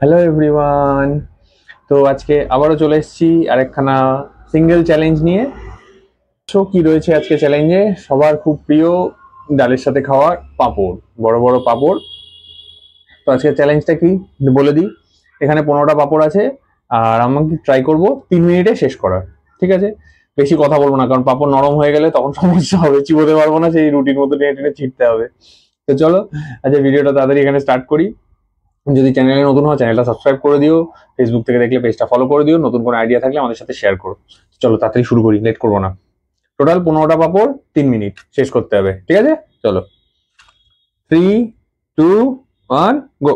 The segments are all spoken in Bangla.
Hello everyone. তো আজকে আবারও চলে এসেছি আরেকখানা সিঙ্গেল চ্যালেঞ্জ নিয়ে। তো কি রয়েছে আজকে চ্যালেঞ্জে? সবার খুব প্রিয় ডালের সাথে খাওয়ার পাঁপড়, বড় বড় পাঁপড়। তো আজকে চ্যালেঞ্জটা কি বলে দিই। এখানে 15টা পাঁপড় আছে, আর আমাকে ট্রাই করব 3 মিনিটে শেষ করার। ঠিক আছে, বেশি কথা বলবো না, কারণ পাঁপড় নরম হয়ে গেলে তখন সমস্যা হবে, চিবোতে পারবো না, সেই রুটির মতো টেনে টেনে ছিটতে হবে। তো চলো আচ্ছা, ভিডিওটা তাড়াতাড়ি এখানে স্টার্ট করি। যদি চ্যানেলে নতুন হয় চ্যানেলটা সাবস্ক্রাইব করে দিও, ফেসবুক থেকে দেখলে পেজটা ফলো করে দিও, নতুন কোনো আইডিয়া থাকলে আমাদের সাথে শেয়ার করো। চলো তাড়াতাড়ি শুরু করি, লেট করবো না। টোটাল 15টা পাপড়, 3 মিনিট শেষ করতে হবে। ঠিক আছে, চলো 3, 2, 1, গো।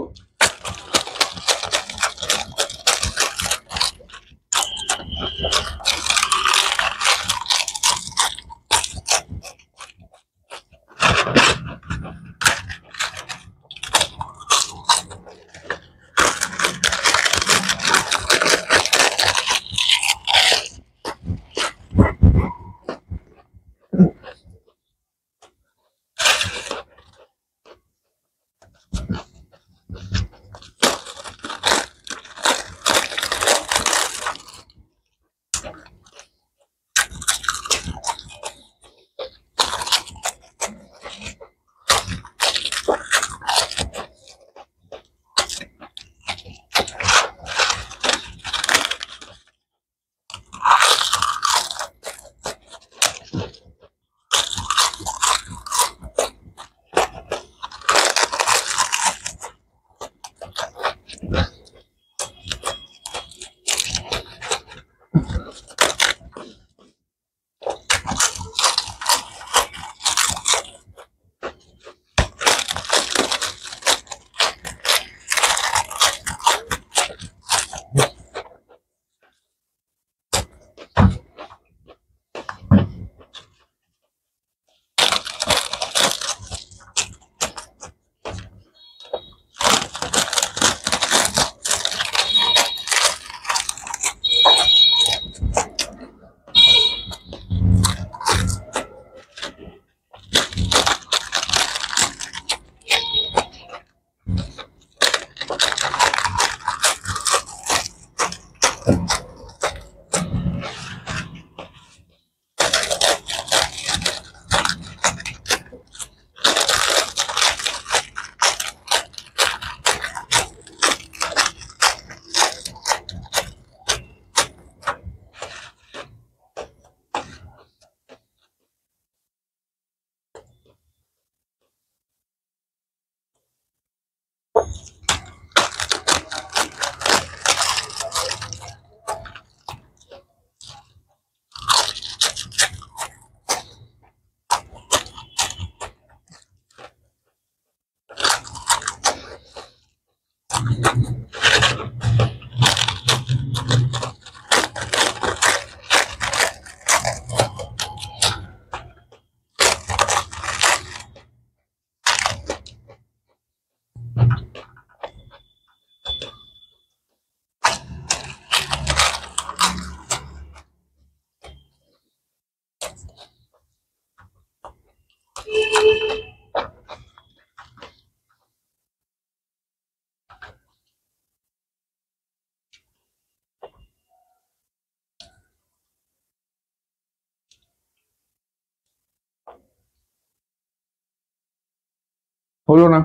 হলো না,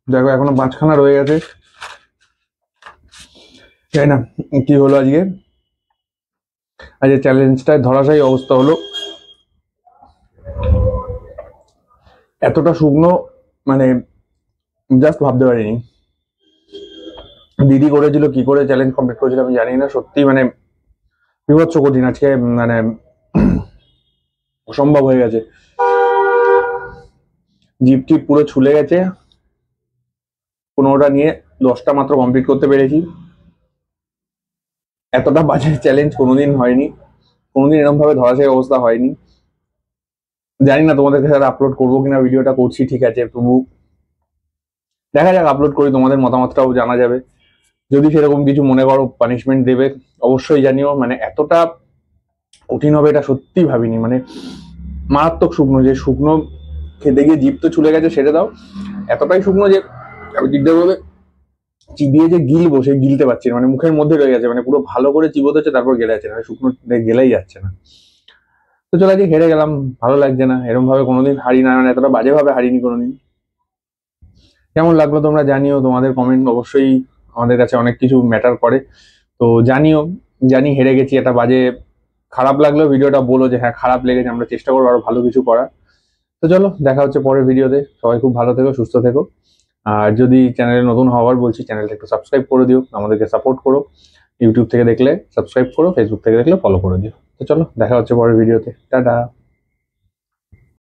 দেখো এখনো 5খানা রয়ে গেছে। জানি না কি হলো আজকে। আজকে চ্যালেঞ্জটায় ধরাশায়ী অবস্থা হলো। এতটা শুকনো, মানে জাস্ট ভাবতে পারিনি। দিদি করেছিল, কি করে চ্যালেঞ্জ কমপ্লিট করেছিল আমি জানি না। সত্যি মানে বিভৎস কঠিন আজকে, মানে অসম্ভব হয়ে গেছে। জিপ টিপ পুরো ছুলে গেছে। 15টা নিয়ে 10টা মাত্র কমপ্লিট করতে পেরেছি। এতটা বাজে চ্যালেঞ্জ কোনোদিন হয়নি, কোনোদিন এরকম ভাবে ধরাশায়ী অবস্থা হয়নি। জানি না তোমাদের কাছে আপলোড করবো কিনা, ভিডিওটা করছি ঠিক আছে, তবু দেখা যাক, আপলোড করি, তোমাদের মতামতটাও জানা যাবে। যদি সেরকম কিছু মনে করো পানিশমেন্ট দেবে অবশ্যই জানিও। মানে এতটা কঠিন হবে এটা সত্যি ভাবিনি। মানে মারাত্মক শুকনো, যে শুকনো খেতে গিয়ে জিভ তো চলে গেছে সেটা দাও, এতটাই শুকনো যে আমি দিকদার বলে চিবিয়ে যে গিলবো সেই গিলতে পারছি না, মানে মুখের মধ্যে রয়ে গেছে, মানে পুরো ভালো করে চিবোতে হচ্ছে তারপর গেলে যাচ্ছে না, শুকনো গেলেই যাচ্ছে না। তো চলো আজকে হেরে গেলাম, ভালো লাগছে না, এরকম ভাবে কোনোদিন হারি না, মানে এতটা বাজে ভাবে হারিনি কোনোদিন। কেমন লাগলো তোমরা জানিও, তোমাদের কমেন্ট অবশ্যই আমাদের কাছে অনেক কিছু ম্যাটার করে। তো জানিও, জানি হেরে গেছি, এটা বাজে, খারাপ লাগলেও ভিডিওটা বলো যে হ্যাঁ খারাপ লেগেছে, আমরা চেষ্টা করবো আরো ভালো কিছু করার। তো চলো দেখা হচ্ছে পরের ভিডিওতে, সবাই খুব ভালো থেকো, সুস্থ থেকো। আর যদি চ্যানেলে নতুন হওয়ার বলছি, চ্যানেলটা একটু সাবস্ক্রাইব করে দিও, আমাদেরকে সাপোর্ট করো। ইউটিউব থেকে দেখলে সাবস্ক্রাইব করো, ফেসবুক থেকে দেখলে ফলো করে দিও। তো চলো দেখা হচ্ছে পরের ভিডিওতে, টাটা।